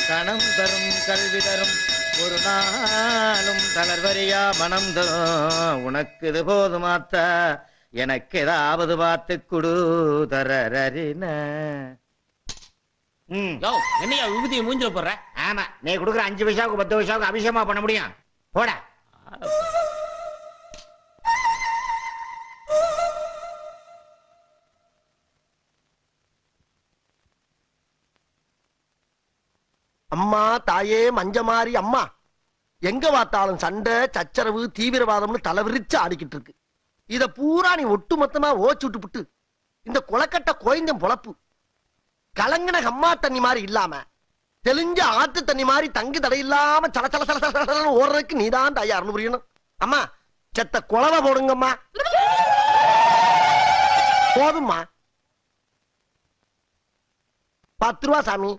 கணம் தரும் கல்வி தரும் ஒரு நாளும் தளர்வரியா மனம் தரும். உனக்கு இது போதுமாத்த எனக்கு ஏதாவது பார்த்து குடு தரறின. என்னையா விபூதியை மூஞ்சில போடுற? ஆமா, நீ கொடுக்குற 5 பைசாவுக்கு 10 பைசாவுக்கு அபிஷேகமா பண்ண முடியும்? போட. அம்மா தாயே மஞ்சமாரி அம்மா, எங்க பார்த்தாலும் சண்டை சச்சரவு தீவிரவாதம்னு தலைவிரிச்சு ஆடிக்கிட்டு இருக்கு. இத பூரா நீ ஒட்டு மொத்தமா ஓச்சு விட்டு இந்த குளக்கட்ட கோயந்தம் பொழப்பு கலங்கின அம்மா தண்ணி மாதிரி இல்லாம தெளிஞ்ச ஆத்து தண்ணி மாதிரி தங்கு தடை இல்லாம சல சல சல சல ஓடுறதுக்கு நீதான் தயார்னு புரியணும். அம்மா செத்த குளவை போடுங்கம்மா. போதும்மா. 10 ரூபா சாமி.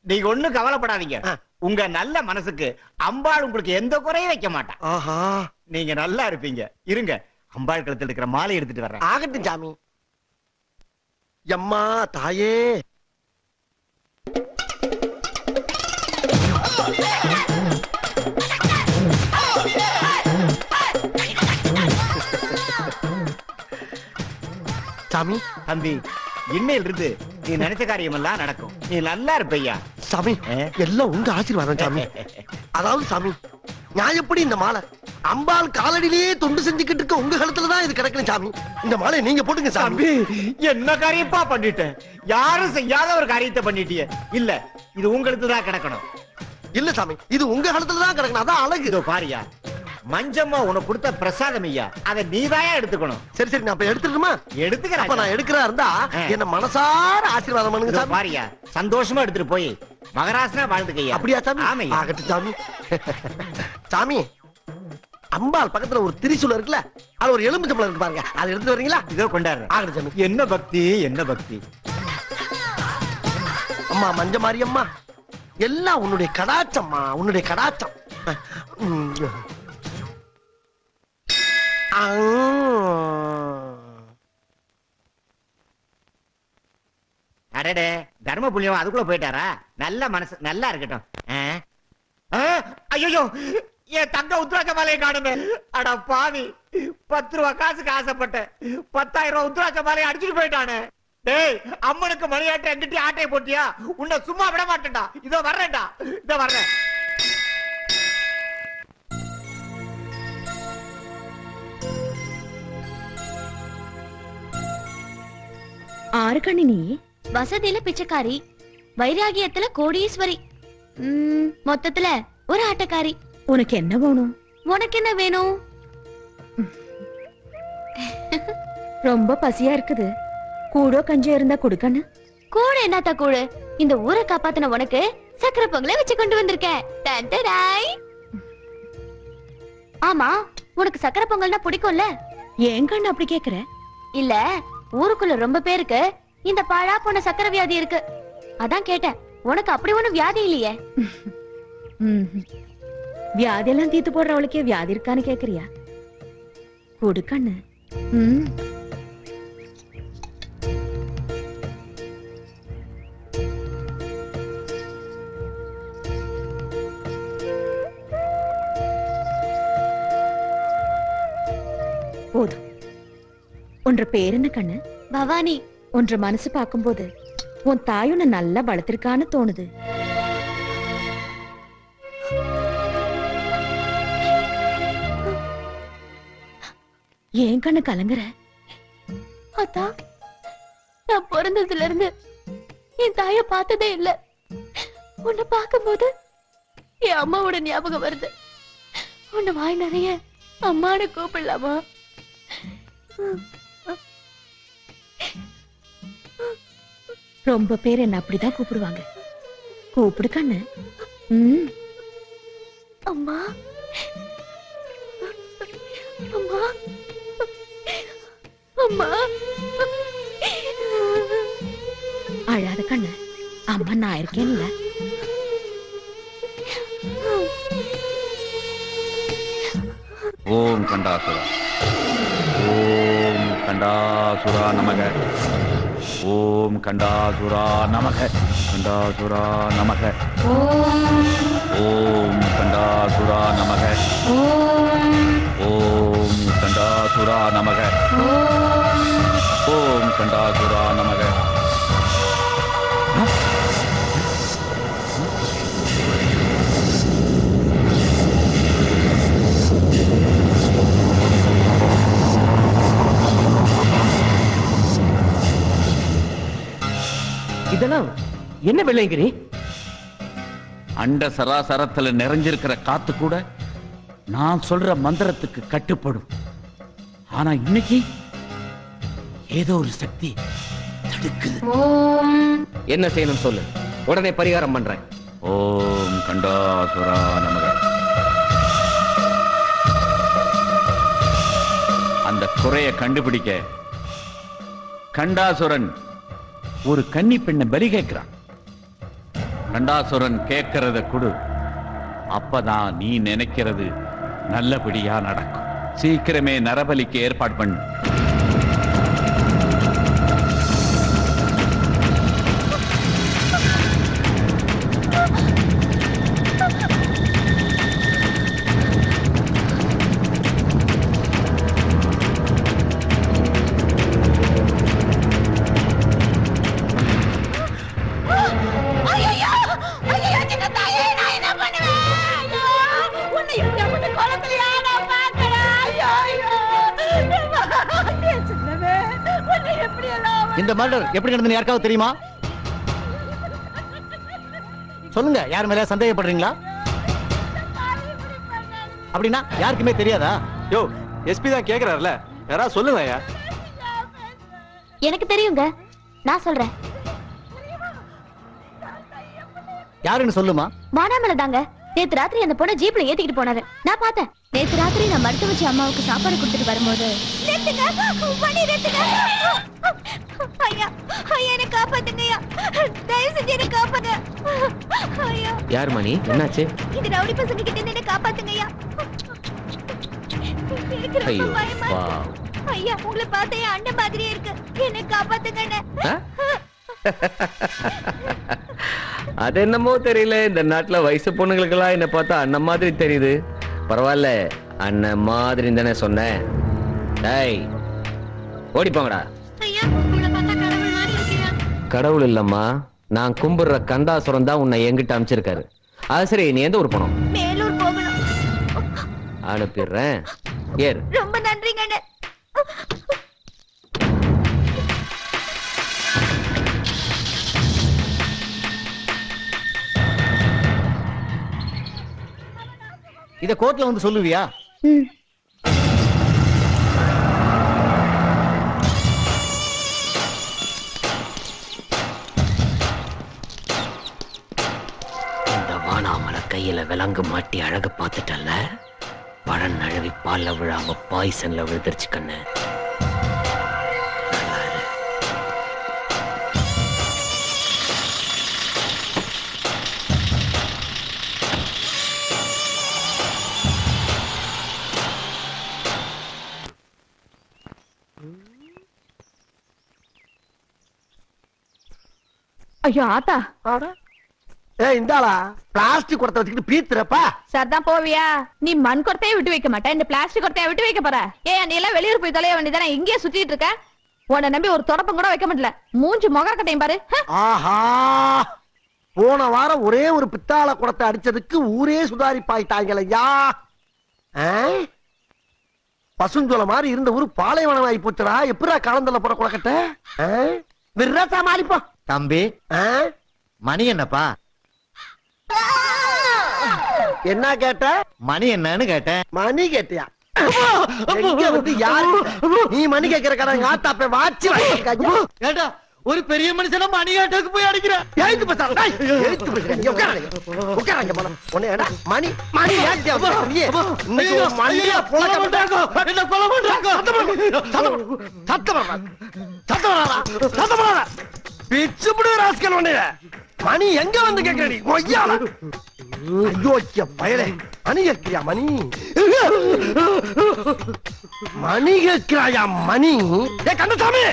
நீங்க ஒண்ணும் கவலைப்படாதீங்க. உங்க நல்ல மனசுக்கு அம்பாள் உங்களுக்கு எந்த குறையும் வைக்க மாட்டான். ஆஹா, நீங்க நல்லா இருப்பீங்க. இருங்க, அம்பாள் கழுத்துல இருக்கிற மாலை எடுத்துட்டு வர்றேன். ஆகட்டும் சாமி. எம்மா தாயே. சாமி. தம்பி, இன்னையில இருந்து நீ நினைச்ச காரியம் எல்லாம் நடக்கும். நீ நல்லா இருப்பையா. சாமி, எல்லாம் உங்க ஆசீர்வாதம் சாமி. அதாவது சாமி, நான் எப்படி இந்த மாலை அம்பாள் காலடியிலேயே தொண்டு செஞ்சுக்கிட்டு இருக்க உங்க கழுத்துலதான் இது கிடக்கணும் சாமி. இந்த மாலை நீங்க போட்டுங்க சாமி. என்ன காரியப்பா பண்ணிட்டேன்? யாரும் செய்யாத ஒரு காரியத்தை பண்ணிட்டிய. இல்ல, இது உங்களுக்கு தான் கிடக்கணும். இல்ல சாமி, இது உங்க கழுத்துலதான் கிடக்கணும். அதான் அழகு. இதோ பாரியா, மஞ்சம்மா உனக்கு கொடுத்த பிரசாதம் ஐயா, அதை நீதாயா எடுத்துக்கணும். சரி சரி, நான் இப்ப எடுத்துட்டுமா? எடுத்துக்கிறேன். அப்ப நான் எடுக்கிறா இருந்தா என்ன மனசார ஆசீர்வாதம் பண்ணுங்க சாமி. பாரியா, சந்தோஷமா எடுத்துட்டு போய் மகராசனா வாழ்ந்துக்கையா. அப்படியா சாமி? ஆமையா. ஆகட்டும் சாமி. சாமி, அம்பாள் பக்கத்துல ஒரு திரிசூலம் இருக்குல்ல, அது ஒரு எலும்பு சம்பளம் இருக்கு பாருங்க, அதை எடுத்து வரீங்களா? இதோ கொண்டாடுறேன். ஆகட்டும் சாமி. என்ன பக்தி, என்ன பக்தி. அம்மா மஞ்ச மாரியம்மா, எல்லாம் உன்னுடைய கடாச்சம்மா, உன்னுடைய கடாச்சம். அடடே, தர்ம புண்ணியம் அதுக்குள்ள போயிட்டாரா? நல்ல மனசு, நல்லா இருக்கட்டும். ஐயோ, என் தங்க உத்ராட்ச மாலையை காணுமே. அட பாவி, 10 ரூபா காசுக்கு ஆசைப்பட்டேன், 10,000 ரூபாய் உத்ராட்ச மாலையை அடிச்சுட்டு போயிட்டானே. டேய், அம்மனுக்கு மணியாட்ட எங்கிட்ட ஆட்டையை போட்டியா? உன்னை சும்மா விட மாட்டேன்டா. இதோ வர்றேன்டா, இதோ வர்றேன். ஆறு கண்ணி, நீ வசதியில பிச்சைக்காரி, வைராகியத்துல கோடீஸ்வரி, மொத்தத்துல ஒரு ஆட்டக்காரி. உனக்கு என்ன வேணும்? உனக்கு என்ன வேணும்? ரொம்ப பசியா இருக்குது, கூடோ கஞ்சம் இருந்தா கொடுக்கன்னு. கூட என்னத்தா கூடு? இந்த ஊரை காப்பாத்தின உனக்கு சக்கரை பொங்கலை வச்சு கொண்டு வந்திருக்கேன். ஆமா, உனக்கு சக்கரை பொங்கல்னா பிடிக்கும்ல? ஏன் கண்ணு அப்படி கேக்குற? இல்ல, ஊருக்குள்ள ரொம்ப பேருக்கு இந்த பாழா போன சக்கரை வியாதி இருக்கு, அதான் கேட்டேன். உனக்கு அப்படி ஒண்ணும் வியாதி இல்லையே. வியாதி எல்லாம் தீத்து போடுறவளுக்கே வியாதி இருக்கான்னு கேக்குறியா? கொடுக்கண்ணு. போதும். உன்ற பேர் என்ன கண்ணு? பவானி. உன்ற மனசு பார்க்கும்போது உன் தாய் உன்னை நல்லா வளர்த்திருக்கான்னு தோணுது. ஏன் கண்ணு கலங்குற? அத்தா, நான் பிறந்ததுல இருந்து என் தாய பார்த்ததே இல்ல. உன்னை பார்க்கும்போது என் அம்மாவோட ஞாபகம் வருது. உன்னை வாய் நிறைய அம்மானு கூப்பிடலாமா? ரொம்ப பேர் என்ன அப்படிதான் கூப்பிடுவாங்க. கூப்பிடு கண்ணு. அம்மா, அம்மா, அம்மா. அழாத கண்ணு, அம்மா நான் இருக்கேன்ல. ஓம் கண்டாசுரா, ஓம் கண்டாசுரா நமக. ஓம் கண்டாசுரா நமக கண்டாசுரா நமக ஓம் கண்டாசுரா நமக ஓம் கண்டாசுரா நமக ஓம் கண்டாசுரா நமக. இதெல்லாம் என்ன வெள்ளையங்கிரி? அண்ட சராசரத்துல நிறைஞ்சிருக்கிற காத்து கூட நான் சொல்ற மந்திரத்துக்கு கட்டுப்படும். ஆனா இன்னைக்கு ஏதோ ஒரு சக்தி தடுக்குது. என்ன செய்யணும் சொல்லு, உடனே பரிகாரம் பண்றேன். ஓம் கண்டாசுரா நமக. அந்த குறைய கண்டுபிடிக்க கண்டாசுரன் ஒரு கன்னி பெண்ணை பலி கேட்கிறான். கண்டாசுரன் கேட்கறத கொடு, அப்பதான் நீ நினைக்கிறது நல்லபடியா நடக்கும். சீக்கிரமே நரபலிக்கு ஏற்பாடு பண்ணு. இந்த மர்டர் எப்படி நடந்தது யாருக்காவது தெரியுமா? சொல்லுங்க, யார் மேல சந்தேகப்படுறீங்களா? அப்படின்னா யாருக்குமே தெரியாதா? யோ, எஸ்பி தான் கேக்குறாருல, யாராவது சொல்லுங்க ஐயா. எனக்கு தெரியுங்க, நான் சொல்றேன். யாருன்னு சொல்லுமா? வானாமல தாங்க. நேத்து ராத்திரி அந்த பொண்ணை ஜீப்ல ஏத்திக்கிட்டு போனாரு, நான் பார்த்தேன். நேத்து ராத்திரி நான் மருத்துவ வச்சு அம்மாவுக்கு சாப்பாடு கொடுத்துட்டு வரும்போது ஐயா ஐயா என்ன காப்பாத்துங்கய்யா, தயவு செஞ்சு என்ன காப்பாத்து ஐயா. யார் மணி, என்னாச்சு? இந்த ரவுடி பசங்க கிட்ட இருந்து என்ன காப்பாத்துங்கய்யா. எனக்கு ரொம்ப ஐயோ, பயமா இருக்கு. பாவம். ஐயா உங்களை பார்த்தா என் அண்ணன் மாதிரியே இருக்கு, என்ன காப்பாத்துங்க. அது என்னமோ தெரியல, இந்த நாட்டுல வயசு பொண்ணுங்களுக்கெல்லாம் என்ன பார்த்தா அண்ணன் மாதிரி தெரியுது. பரவாயில்ல, அண்ணன் மாதிரி தானே சொன்னேன். டேய், ஓடிப்போங்கடா. ஐயா உங்களை பார்த்தா கடவுள் மாதிரி இருக்கியா? கடவுள் இல்லம்மா, நான் கும்பிடுற கந்தாசுரம் தான் உன்னை எங்கிட்ட அனுப்பிச்சிருக்காரு. அது சரி, நீ எந்த ஊர் போனோம்? மேலூர் போகணும். அனுப்பிடுறேன், ஏறு. ரொம்ப நன்றிங்க அண்ணே. இத கோர்ட்ல வந்து சொல்லுவியா? இந்த வானாமல கையில விலங்கு மாட்டி அழகு பார்த்துட்டல்ல, பழம் நழுவி பால்ல விழாம பாய்சன்ல விழுந்துருச்சு கண்ணு. ஐயோ ஆத்தா, இந்தாளா பிளாஸ்டிக் குடத்தை வச்சுக்கிட்டு பீத்துறப்பா. சரிதான் போவியா? நீ மண் கொட்டையை விட்டு வைக்க மாட்டேன், இந்த பிளாஸ்டிக் கொட்டையை விட்டு வைக்க போற. ஏன் நீ எல்லாம் வெளியூர் போய் தொலைய வேண்டியதானே, இங்கேயே சுத்திட்டு இருக்க? உன்னை நம்பி ஒரு தொடப்பம் கூட வைக்க முடியல. மூஞ்சி முகர கட்டையும் பாரு. ஆஹா, போன வாரம் ஒரே ஒரு பித்தாள குடத்தை அடிச்சதுக்கு ஊரே சுதாரிப்பாயிட்டாங்களையா. பசுஞ்சோல மாதிரி இருந்த ஊரு பாலைவனம் ஆகி போச்சுடா. எப்படா காலந்தல போற குடக்கட்ட விரா சமாளிப்போம். தம்பி, மணி என்னப்பா? என்ன கேட்ட? மணி என்னன்னு கேட்டேன். மணி கேட்டியா? எங்க வந்து யாரு நீ மணி கேட்கிற கடை ஆத்தாப்ப வாட்சி கேட்டா ஒரு பெரிய மனுஷன மணி கேட்டதுக்கு போய் அடிக்கிற. எழுத்து பேசுறா, எழுத்து பேசுறேன். உட்காராங்க போல உன்னை மணி மணி இன்னைக்கு மணியா புழக்க மாட்டாங்க. என்ன கொலை பண்றாங்க? சத்தம் பிச்சு புடு ராஸ்கல் உன்னை. மணி எங்க வந்து கேட்கிறடி கொய்யால? ஐயோ பயலே, மணி கேட்கிறியா? மணி மணி கேட்கிறாயா? மணி கந்தசாமி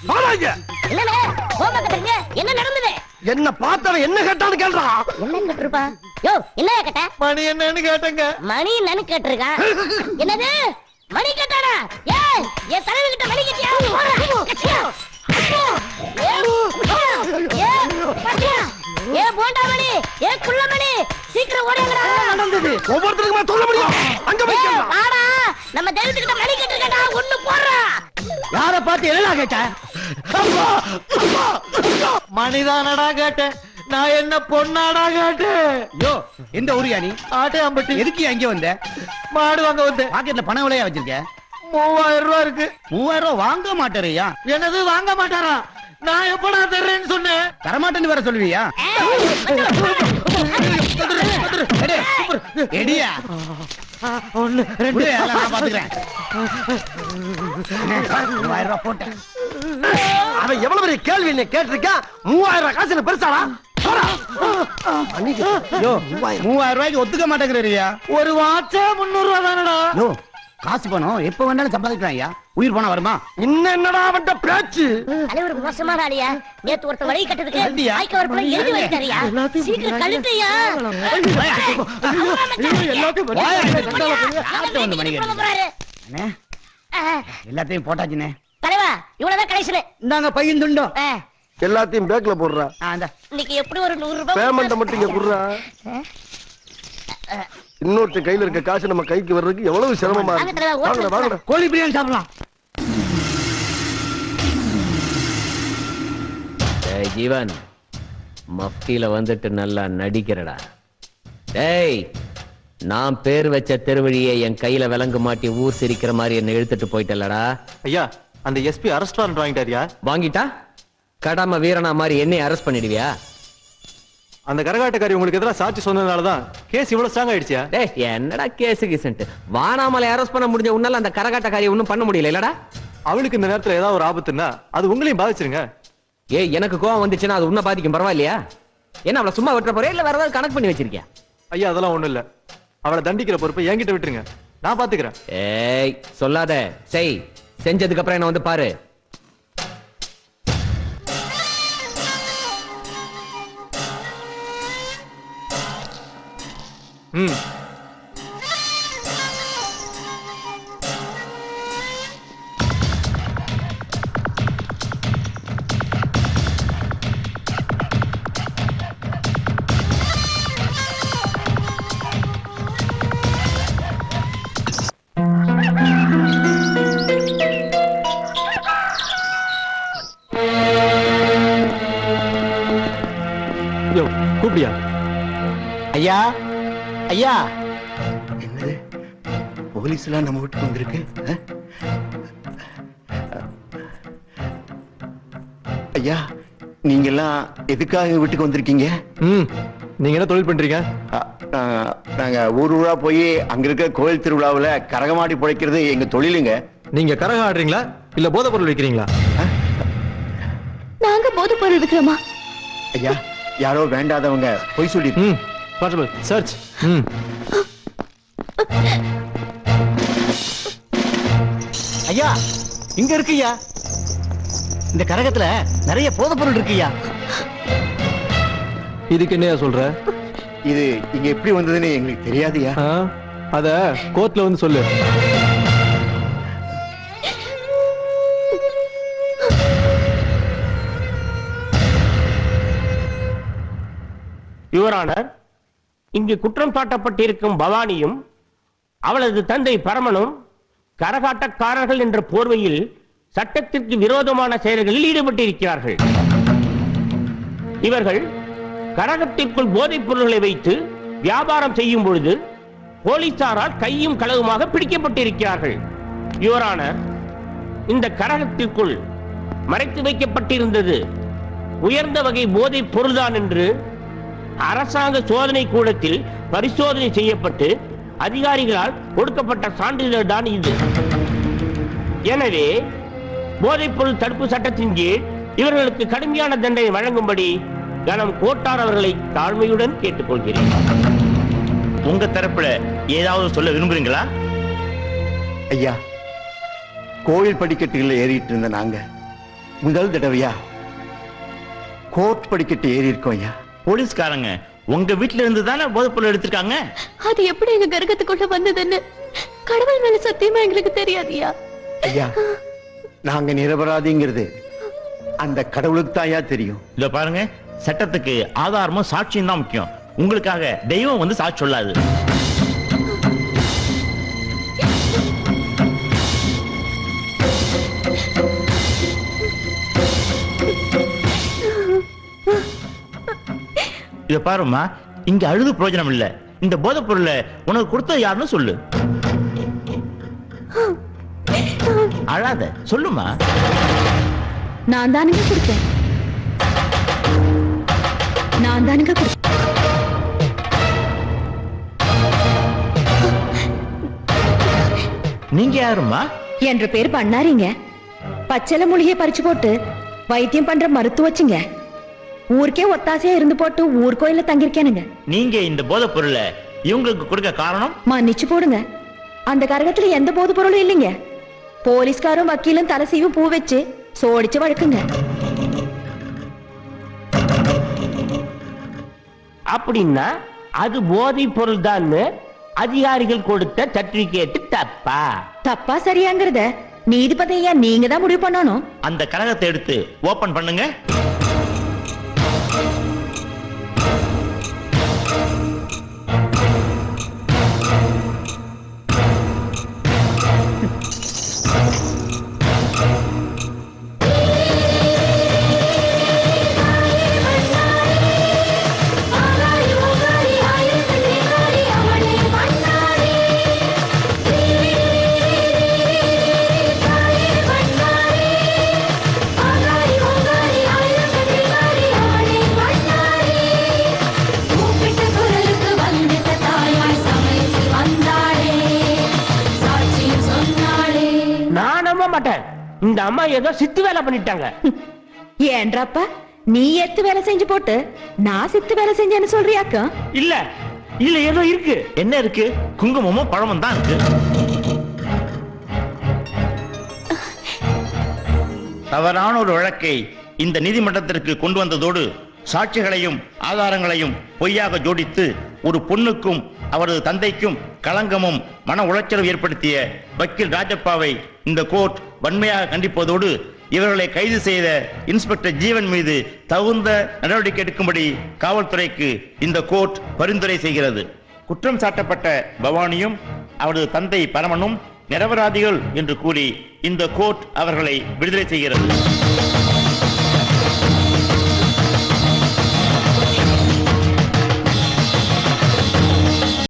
என்னடா என்ன நடந்தது? என்ன பார்த்தவன் என்ன கேட்டான்னு கேள்றா. என்ன கேட்டிருப்பா? யோ, என்ன கேட்ட? மணி என்னன்னு கேட்டங்க. மணி என்னன்னு கேட்டிருக்கான். என்னது? மணி கேட்டானா? ஏய், என் தலைவி கிட்ட மணி கேட்டியா? கட்டியா? ஏ போண்டா மணி, ஏ குள்ள மணி, சீக்கிரம் ஓடுங்கடா. நடந்தது ஒவ்வொருத்தருக்குமா சொல்ல முடியும். அங்க போய் கேளு. வாடா, நம்ம தெய்வத்து கிட்ட மணி கேட்டிருக்கடா, ஒண்ணு போடுறா. யார பார்த்து என்னடா கேட்ட? மணிதானடா கேட்டேன். நான் என்ன பொண்ணாடா கேட்டேன். யோ, எந்த ஊரியா நீ? ஆட்டையாம்பட்டி. எதுக்கு அங்க வந்த? மாடு வாங்க வந்தேன். பாக்கெட்ல பணம் விலையா வச்சிருக்க? 3000 ரூபாய் இருக்கு. 3000 ரூபாய் வாங்க மாட்டாரையா? என்னது வாங்க மாட்டாரா? நான் எப்படா தர்றேன்னு சொன்னேன். தரமாட்டேன்னு வேற சொல்லுவியா? எடியா ஒண்ணு ரெண்டு நான் பாத்துக்கிறேன். 3000 ரூபாய் போட்டேன். அவன் எவ்வளவு பெரிய கேள்வி என்ன கேட்டிருக்கான். 3000 ரூபாய் காசு பெருசாடா. யோ, 3000 ரூபாய்க்கு ஒத்துக்க மாட்டேங்கிறீயா? ஒரு வாட்சே 300 ரூபாய் தானடா. யோ, காசு பணம் எப்ப வேணாலும் சம்பாதிக்கலாம் ஐயா. உயிர் பணம் வருமா? இன்னும் என்னடா அவன்ட பேச்சு. தலைவர் மோசமான ஆளியா. நேத்து ஒருத்த வழி கட்டதுக்கு கழட்டியா? ஆய்க்க வரப்புல எழுதி வைத்தாரியா. சீக்கிரம் கழட்டியா. வந்து மணி அண்ணே, எல்லாத்தையும் போட்டாச்சுண்ணே. தலைவா, இவ்வளவுதான் கடைசியில. இந்தாங்க பையன் துண்டோம். எல்லாத்தையும் பேக்ல போடுறா. இன்னைக்கு எப்படி ஒரு 100 ரூபாய் பேமெண்ட் மட்டும் இங்க குடுறா. இன்னொருத்த கையில இருக்க காசு நம்ம கைக்கு வர்றதுக்கு எவ்வளவு சிரமமா இருக்கு. வாங்கடா வாங்கடா. கோழி பிரியாணி சாப்பிடலாம். டேய் ஜீவன், மஃப்டில வந்துட்டு நல்லா நடிக்கிறடா. டேய், நான் பேர் வச்ச தெருவழியை என் கையில விலங்கு மாட்டி ஊர் சிரிக்கிற மாதிரி என்ன இழுத்துட்டு போயிட்டலடா. ஐயா, அந்த எஸ்பி அரெஸ்ட் வாரண்ட் வாங்கிட்டாரியா? வாங்கிட்டா கடமை வீரனா மாதிரி என்னை அரெஸ்ட் பண்ணிடுவியா? அந்த கரகாட்டக்காரி உங்களுக்கு எதிராக சாட்சி சொன்னதுனாலதான் கேஸ் இவ்வளவு ஸ்ட்ராங் ஆயிடுச்சியா? டேய், என்னடா கேஸ் கீசன்ட்? வானாமலை அரெஸ்ட் பண்ண முடிஞ்ச உன்னால அந்த கரகாட்டக்காரியை ஒன்னும் பண்ண முடியல இல்லடா? அவளுக்கு இந்த நேரத்துல ஏதாவது ஒரு ஆபத்துன்னா அது உங்களையும் பாதிச்சிருங்க. ஏய், எனக்கு கோவம் வந்துச்சுன்னா அது உன்னை பாதிக்கும், பரவாயில்லையா? என்ன அவளை சும்மா விட்டுற போறே இல்ல வேற ஏதாவது கணக்கு பண்ணி வச்சிருக்கியா? ஐயா, அதெல்லாம் ஒண்ணும் இல்ல. அவளை தண்டிக்கிற பொறுப்பை என்கிட்ட விட்டுருங்க, நான் பாத்துக்கிறேன். ஏய், சொல்லாத. செய். செஞ்சதுக்கு அப்புறம் என்ன வந்து பாரு. ம். யோ, கூப்பிடியா? ஐயா, ஐயா. என்னது போலீஸ் எல்லாம் நம்ம வீட்டுக்கு வந்திருக்கு? ஐயா, நீங்க எல்லாம் எதுக்காக வீட்டுக்கு வந்திருக்கீங்க? நீங்க என்ன தொழில் பண்றீங்க? நாங்க ஊர் ஊரா போய் அங்க இருக்க கோயில் திருவிழாவுல கரகமாடி பிழைக்கிறது எங்க தொழிலுங்க. நீங்க கரகம் ஆடுறீங்களா இல்ல போதைப் பொருள் விற்கிறீங்களா? நாங்க போதைப் பொருள் விக்கிறோமா? ஐயா, யாரோ வேண்டாதவங்க பொய் சொல்லி. Possible search. ஐயா, இங்க இருக்குய்யா. இந்த கரகத்துல நிறைய போதைப் பொருள் இருக்குய்யா. இதுக்கு என்னையா சொல்ற? இது இங்க எப்படி வந்ததுன்னு எங்களுக்கு தெரியாதுயா. அத கோர்ட்ல வந்து சொல்லு. யுவர் ஆனர், இங்கு குற்றம் சாட்டப்பட்டிருக்கும் பவானியும் அவளது தந்தை பரமனும் கரகாட்டக்காரர்கள் என்ற போர்வையில் சட்டத்திற்கு விரோதமான செயல்களில் ஈடுபட்டிருக்கிறார்கள். இவர்கள் கரகத்திற்குள் போதைப் பொருள்களை வைத்து வியாபாரம் செய்யும் பொழுது போலீசாரால் கையும் களவுமாக பிடிக்கப்பட்டிருக்கிறார்கள். யுவர் ஆனர், இந்த கரகத்திற்குள் மறைத்து வைக்கப்பட்டிருந்தது உயர்ந்த வகை போதைப் பொருள்தான் என்று அரசாங்க சோதனை கூடத்தில் பரிசோதனை செய்யப்பட்டு அதிகாரிகளால் கொடுக்கப்பட்ட சான்றிதழ் தான் இது. எனவே போதைப் பொருள் தடுப்பு சட்டத்தின் கீழ் இவர்களுக்கு கடுமையான தண்டனை வழங்கும்படி கனம் கோட்டார் அவர்களை தாழ்மையுடன் கேட்டுக்கொள்கிறேன். உங்க தரப்புல ஏதாவது சொல்ல விரும்புறீங்களா? ஐயா, கோவில் படிக்கட்டுகளில் ஏறிட்டு இருந்த நாங்க முதல் தடவையா கோர்ட் படிக்கட்டு ஏறி இருக்கோம் ஐயா. போலீஸ்காரங்க உங்க வீட்டுல இருந்து தானே போதைப் பொருள் எடுத்திருக்காங்க. அது எப்படி எங்க கரகத்துக்குள்ள வந்ததுன்னு கடவுள் மேல சத்தியமா எங்களுக்கு தெரியாதியா. ஐயா நாங்க நிரபராதிங்கிறது அந்த கடவுளுக்கு தான் ஐயா தெரியும். இத பாருங்க, சட்டத்துக்கு ஆதாரமும் சாட்சியும் தான் முக்கியம். உங்களுக்காக தெய்வம் வந்து சாட்சி சொல்லாது. இத பாருமா, இங்க அழுது பிரயோஜனம் இல்ல. இந்த போதைப் பொருளை உனக்கு கொடுத்தது யாருன்னு சொல்லு. அழாத, சொல்லுமா. நான் தானுங்க கொடுத்தேன். நான் தானுங்க கொடுத்தேன். நீங்க யாருமா? என்ற பேர் பண்ணாரிங்க. பச்சளை மூலிகையை பறிச்சு போட்டு வைத்தியம் பண்ற மருத்துவச்சுங்க. ஊருக்கே ஒத்தாசையா இருந்து போட்டு ஊர் கோயில தங்கிருக்கேனுங்க. நீங்க இந்த போதைப் பொருளை இவங்களுக்கு கொடுக்க காரணம்? மன்னிச்சு போடுங்க, அந்த கரகத்துல எந்த போது பொருளும் இல்லைங்க. போலீஸ்காரும் வக்கீலும் தலை சீவும் பூ வச்சு சோடிச்சு வழக்குங்க. அப்படின்னா அது போதைப் பொருள் தான் அதிகாரிகள் கொடுத்த சர்டிபிகேட் தப்பா? தப்பா சரியாங்கிறத நீதிபதியா நீங்க தான் முடிவு பண்ணணும். அந்த கரகத்தை எடுத்து ஓபன் பண்ணுங்க. இந்த அம்மா ஏதோ சித்து வேலை பண்ணிட்டாங்க. ஏன்றாப்பா நீ எத்து வேலை செஞ்சு போட்டு நான் சித்து வேலை செஞ்சேன்னு சொல்றியாக்கா? இல்ல இல்ல, ஏதோ இருக்கு. என்ன இருக்கு? குங்குமமும் பழமும் தான் இருக்கு. தவறான ஒரு வழக்கை இந்த நீதிமன்றத்திற்கு கொண்டு வந்ததோடு சாட்சிகளையும் ஆதாரங்களையும் பொய்யாக ஜோடித்து ஒரு பொண்ணுக்கும் அவரது தந்தைக்கும் களங்கமும் மன உளைச்சலும் ஏற்படுத்திய வக்கீல் ராஜப்பாவை இந்த கோர்ட் வன்மையாக கண்டிப்பதோடு இவர்களை கைது செய்த இன்ஸ்பெக்டர் ஜீவன் மீது தகுந்த நடவடிக்கை எடுக்கும்படி காவல்துறைக்கு இந்த கோர்ட் பரிந்துரை செய்கிறது. குற்றம் சாட்டப்பட்ட பவானியும் அவரது தந்தை பரமனும் நிரபராதிகள் என்று கூறி இந்த கோர்ட் அவர்களை விடுதலை செய்கிறது.